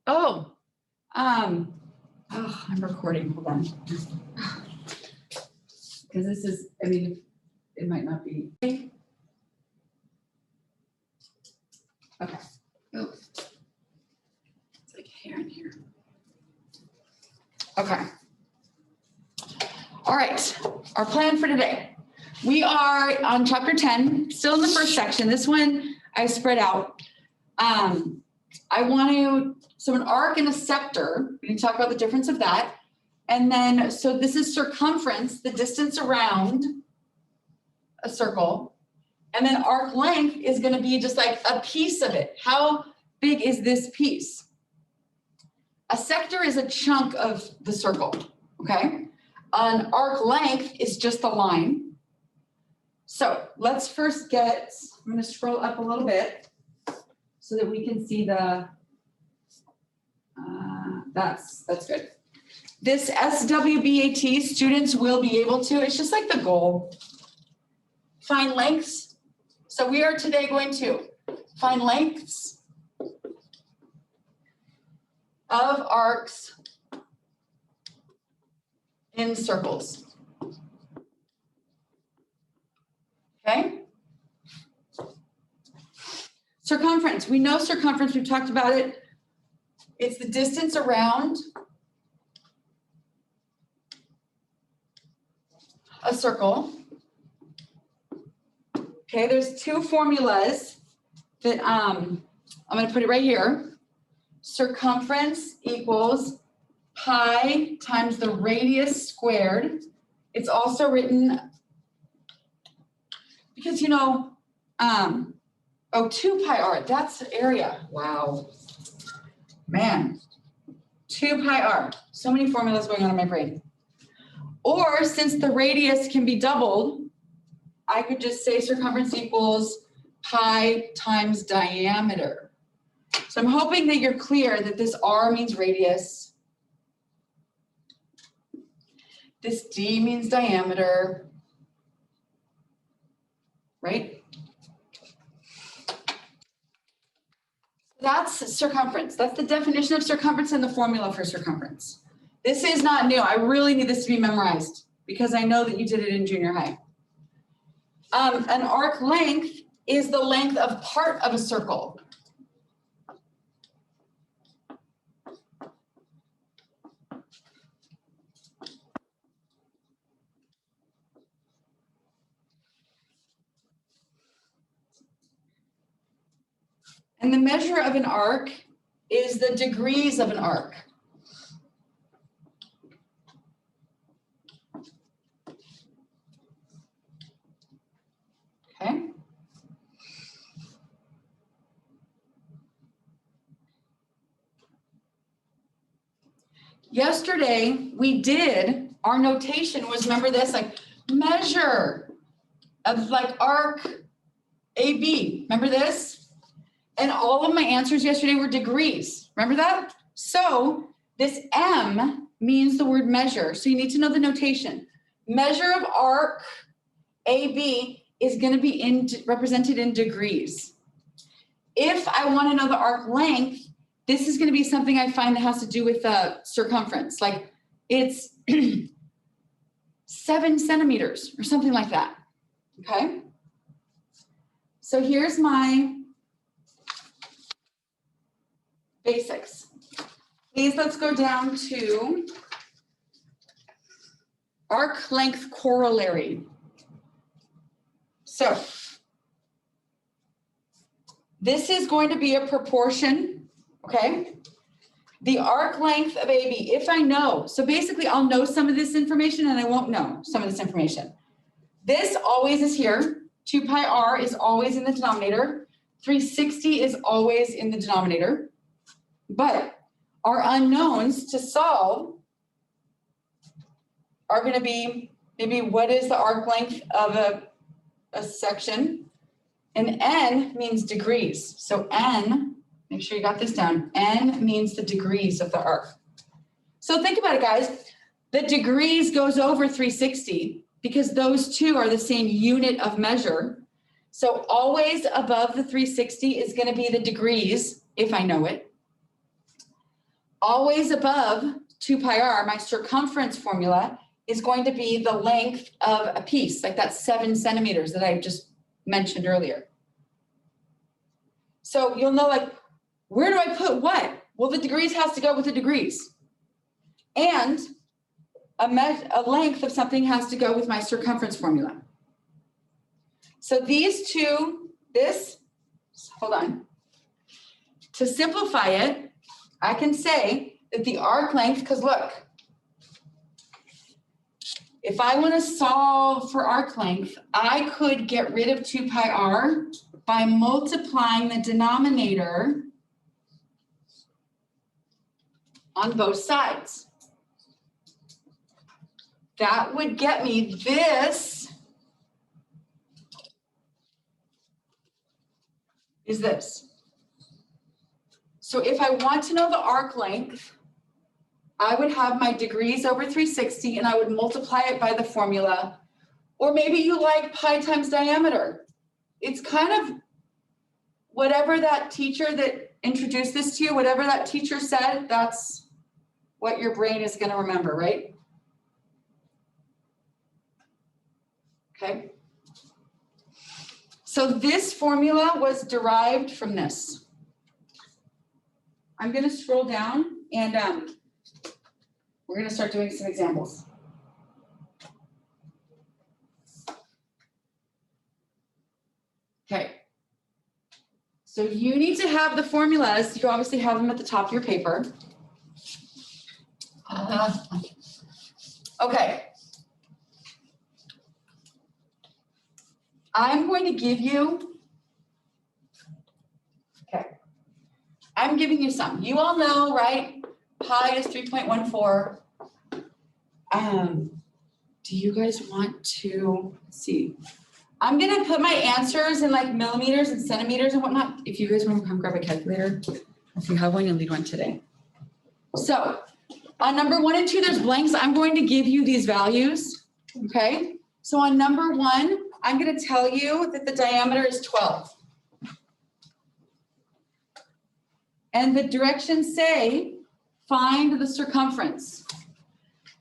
Oh, I'm recording. Hold on. Because this is, I mean, it might not be. Okay. Oh. It's like hair in here. Okay. All right. Our plan for today. We are on chapter 10, still in the first section. This one I spread out. I want to, so an arc and a sector, we can talk about the difference of that. And then, so this is circumference, the distance around a circle. And then arc length is going to be just like a piece of it. How big is this piece? A sector is a chunk of the circle, okay? An arc length is just the line. So let's first get, I'm going to scroll up a little bit so that we can see the, that's good. This SWBAT, students will be able to, it's just like the goal, find lengths. So we are today going to find lengths of arcs in circles. Okay? Circumference, we know circumference, we've talked about it. It's the distance around a circle. Okay, there's two formulas that I'm going to put it right here. Circumference equals pi times the radius squared. It's also written, because you know, 2 pi r, that's area. Wow. Man, 2 pi r. So many formulas going on in my brain. Or since the radius can be doubled, I could just say circumference equals pi times diameter. So I'm hoping that you're clear that this r means radius. This d means diameter, right? That's circumference. That's the definition of circumference and the formula for circumference. This is not new. I really need this to be memorized because I know that you did it in junior high. An arc length is the length of part of a circle. And the measure of an arc is the degrees of an arc. Okay. Yesterday, we did, our notation was, remember this, like measure of like arc AB. Remember this? And all of my answers yesterday were degrees. Remember that? So this M means the word measure. So you need to know the notation. Measure of arc AB is going to be represented in degrees. If I want to know the arc length, this is going to be something I find that has to do with the circumference. Like it's 7 centimeters or something like that. Okay. So here's my basics. Please, let's go down to arc length corollary. So this is going to be a proportion, okay? The arc length of AB, if I know, so basically I'll know some of this information and I won't know some of this information. This always is here. 2 pi r is always in the denominator. 360 is always in the denominator. But our unknowns to solve are going to be maybe what is the arc length of a section, and N means degrees. So N, make sure you got this down, N means the degrees of the arc. So think about it, guys. The degrees goes over 360 because those two are the same unit of measure. So always above the 360 is going to be the degrees, if I know it. Always above 2 pi r, my circumference formula, is going to be the length of a piece, like that 7 centimeters that I just mentioned earlier. So you'll know, like, where do I put what? Well, the degrees has to go with the degrees. And a length of something has to go with my circumference formula. So these two, hold on. To simplify it, I can say that the arc length, because look, if I want to solve for arc length, I could get rid of 2 pi r by multiplying the denominator on both sides. That would get me this is this. So if I want to know the arc length, I would have my degrees over 360 and I would multiply it by the formula. Or maybe you like pi times diameter. It's kind of whatever that teacher that introduced this to you, whatever that teacher said, that's what your brain is going to remember, right? Okay. So this formula was derived from this. I'm going to scroll down and we're going to start doing some examples. Okay. So you need to have the formulas. You obviously have them at the top of your paper. Okay. I'm going to give you, I'm giving you some. You all know, right? Pi is 3.14. Do you guys want to, let's see. I'm going to put my answers in like millimeters and centimeters and whatnot. If you guys want to come grab a calculator, if you have one, you'll need one today. So on number 1 and 2, there's blanks. I'm going to give you these values, okay? So on number 1, I'm going to tell you that the diameter is 12. And the directions say, find the circumference.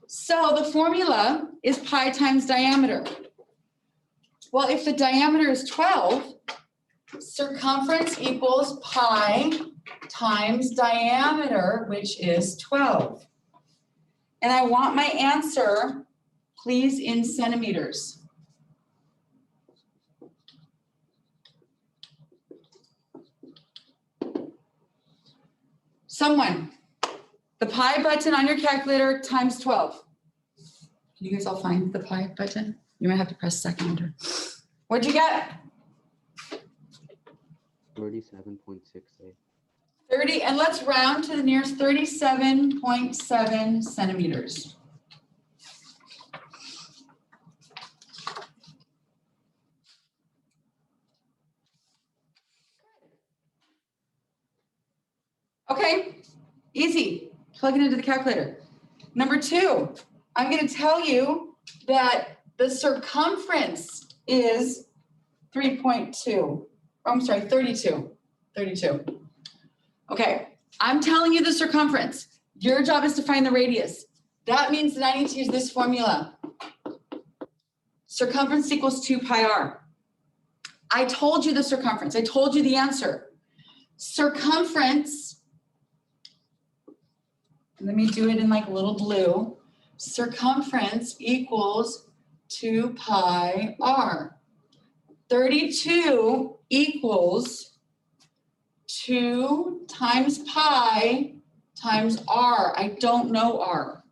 So the formula is pi times diameter. Well, if the diameter is 12, circumference equals pi times diameter, which is 12. And I want my answer, please, in centimeters. Someone, the pi button on your calculator times 12. Can you guys all find the pi button? You might have to press second enter. What'd you get? 37.68. 30, and let's round to the nearest 37.7 centimeters. Okay, easy. Plug it into the calculator. Number 2, I'm going to tell you that the circumference is 32. Okay, I'm telling you the circumference. Your job is to find the radius. That means that I need to use this formula. Circumference equals 2 pi r. I told you the circumference. I told you the answer. Circumference, let me do it in like little blue. Circumference equals 2 pi r. 32 equals 2 times pi times r. I don't know r.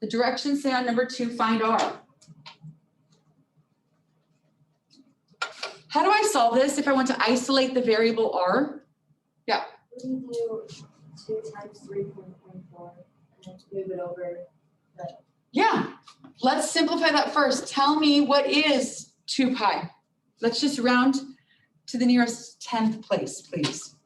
The directions say on number 2, find r. How do I solve this if I want to isolate the variable r? Yeah. We do 2 times 3.14 and then move it over. Yeah. Let's simplify that first. Tell me what is 2 pi. Let's just round to the nearest 10th place, please.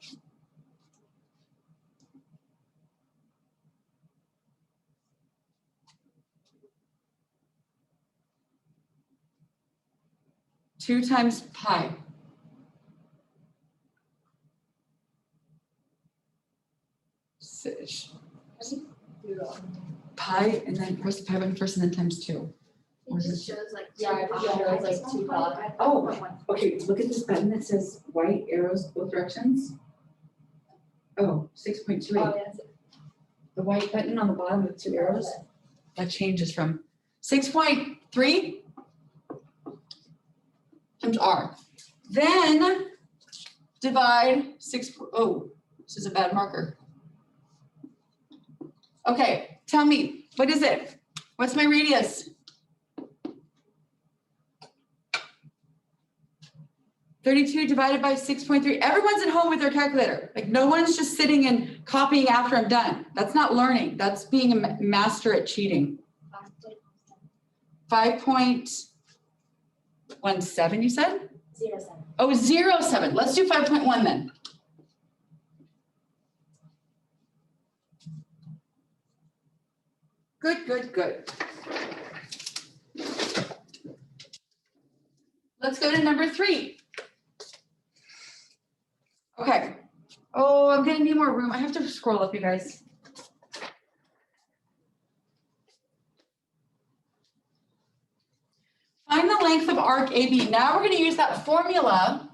2 times pi. Pi, and then press the pi button first and then times 2. It just shows like. Yeah, it just shows like 2 pi. Oh, okay, look at this button that says white arrows both directions. Oh, 6.28. Oh, yeah. The white button on the bottom with 2 arrows, that changes from 6.3 times r. Then divide 6, oh, this is a bad marker. Okay, tell me, what is it? What's my radius? 32 divided by 6.3. Everyone's at home with their calculator. Like no one's just sitting and copying after I'm done. That's not learning. That's being a master at cheating. 5.17, you said? 0.07. Oh, 0.7. Let's do 5.1 then. Good, good, good. Let's go to number 3. Okay. Oh, I'm gonna need more room. I have to scroll up, you guys. Find the length of arc AB. Now we're gonna use that formula.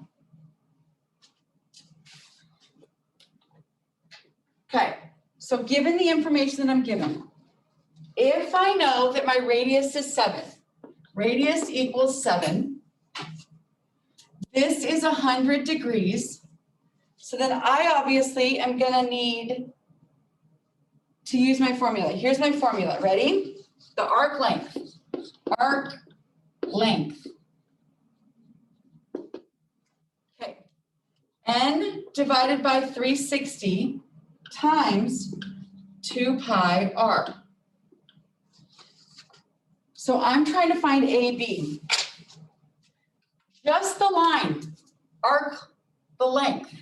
Okay, so given the information that I'm given, if I know that my radius is 7, radius equals 7, this is 100 degrees. So then I obviously am gonna need to use my formula. Here's my formula, ready? The arc length, Okay, n divided by 360 times 2 pi r. So I'm trying to find AB. Just the line, arc, the length.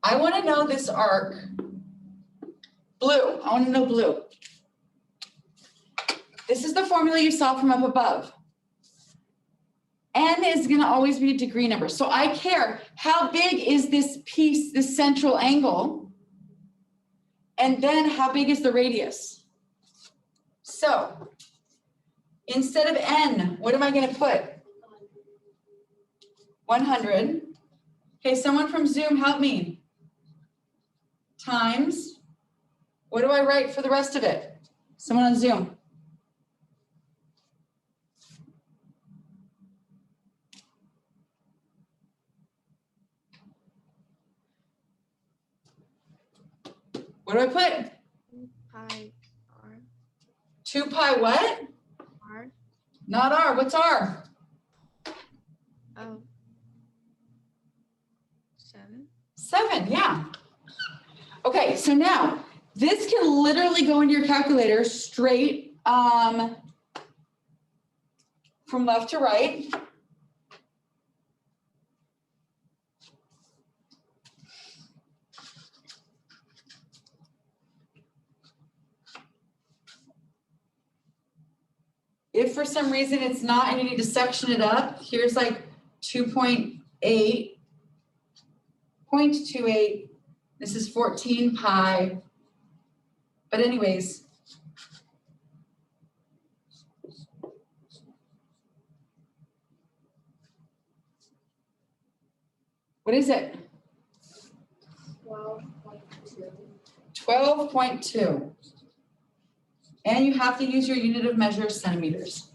I want to know this arc. Blue, I want to know blue. This is the formula you saw from up above. N is going to always be a degree number. So I care how big is this piece, this central angle, and then how big is the radius. So instead of N, what am I going to put? 100. Okay, someone from Zoom, help me. Times, what do I write for the rest of it? Someone on Zoom. What do I put? 2 pi r. 2 pi what? R. Not R, what's R? Oh. 7. 7, yeah. Okay, so now this can literally go into your calculator straight from left to right. If for some reason it's not and you need to section it up, here's like 2.8, 0.28. This is 14 pi. But anyways, what is it? 12.2. 12.2. And you have to use your unit of measure, centimeters.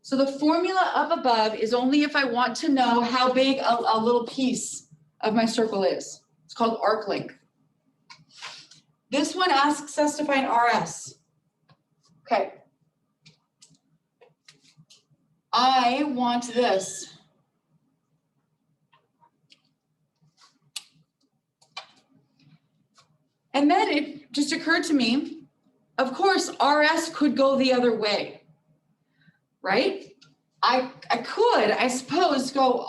So the formula up above is only if I want to know how big a little piece of my circle is. It's called arc length. This one asks us to find RS. Okay. I want this. And then it just occurred to me, of course, RS could go the other way. Right? I could, I suppose, go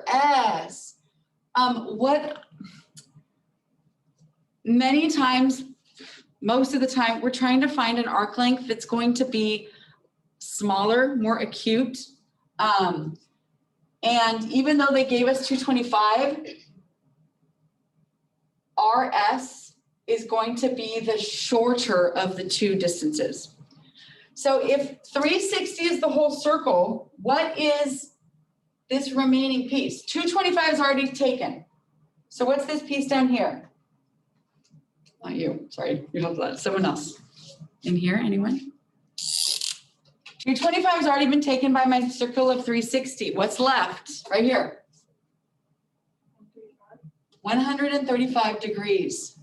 RS. What many times most of the time, we're trying to find an arc length that's going to be smaller, more acute. And even though they gave us 225, RS is going to be the shorter of the two distances. So if 360 is the whole circle, what is this remaining piece? 225 is already taken. So what's this piece down here? Not you, sorry, you have that, someone else. In here, anyone? 225 has already been taken by my circle of 360. What's left? Right here. 135 degrees,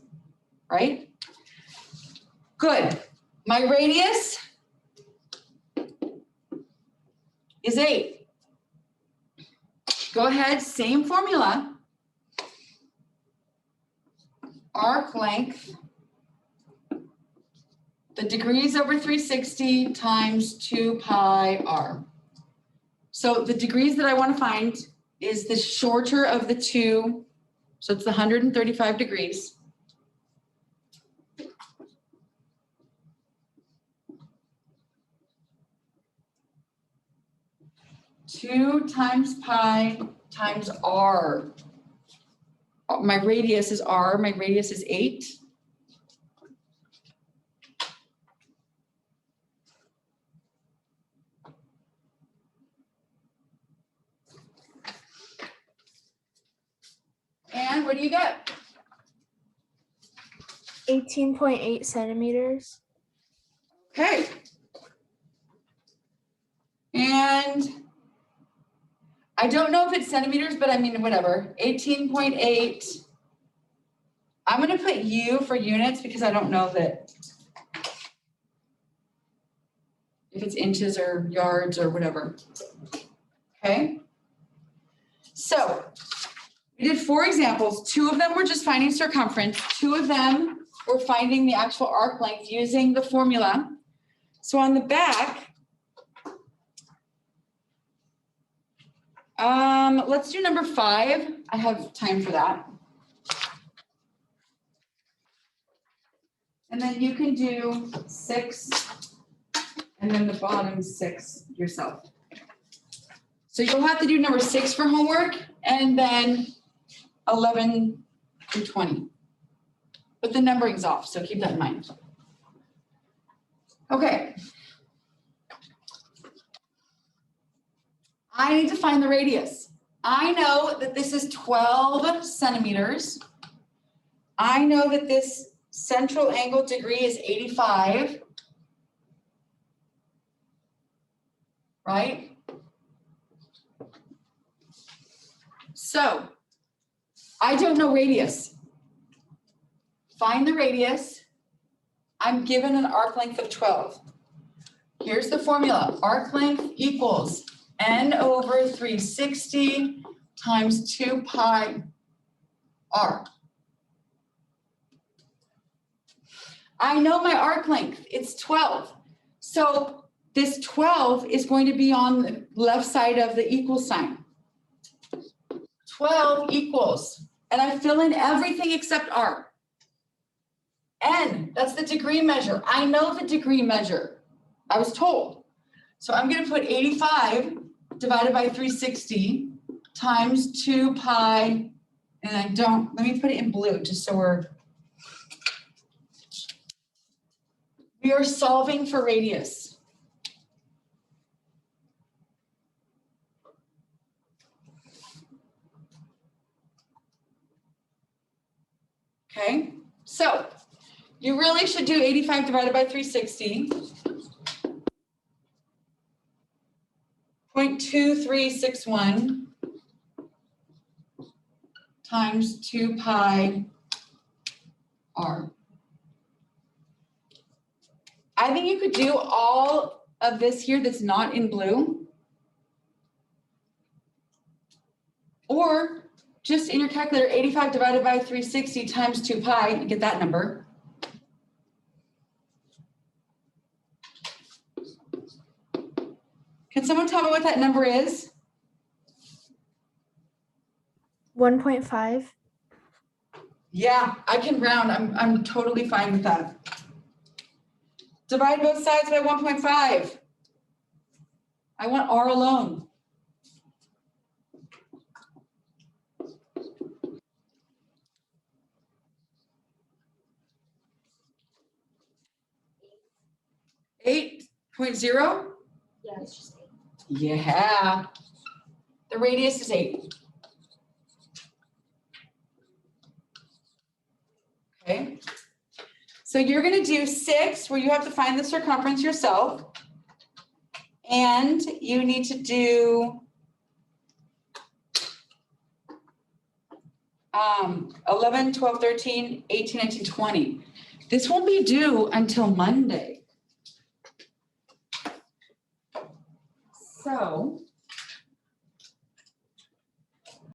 right? Good. My radius is 8. Go ahead, same formula. Arc length, the degrees over 360 times 2 pi r. So the degrees that I want to find is the shorter of the two, so it's the 135 degrees. Two times pi times r. My radius is r, my radius is 8. And what do you get? 18.8 centimeters. Okay. And I don't know if it's centimeters, but I mean, whatever, 18.8. I'm gonna put U for units because I don't know that if it's inches or yards or whatever. Okay. So we did 4 examples. 2 of them were just finding circumference. 2 of them were finding the actual arc length using the formula. So on the back, let's do number 5. I have time for that. And then you can do 6 and then the bottom 6 yourself. So you'll have to do number 6 for homework and then 11 through 20. But the numbering's off, so keep that in mind. Okay. I need to find the radius. I know that this is 12 centimeters. I know that this central angle degree is 85. Right? So I don't know radius. Find the radius. I'm given an arc length of 12. Here's the formula. Arc length equals n over 360 times 2 pi r. I know my arc length. It's 12. So this 12 is going to be on the left side of the equal sign. 12 equals, and I fill in everything except r. N, that's the degree measure. I know the degree measure. I was told. So I'm going to put 85 divided by 360 times 2 pi, and let me put it in blue just so we are solving for radius. Okay, so you really should do 85 divided by 360. 0.2361 times 2 pi r. I think you could do all of this here that's not in blue. Or just in your calculator, 85 divided by 360 times 2 pi, you get that number. Can someone tell me what that number is? 1.5. Yeah, I can round. I'm totally fine with that. Divide both sides by 1.5. I want R alone. Eight point zero? Yeah, it's just 8. Yeah. The radius is 8. Okay. So you're gonna do 6, where you have to find the circumference yourself. And you need to do 11, 12, 13, 18, 19, 20. This won't be due until Monday. So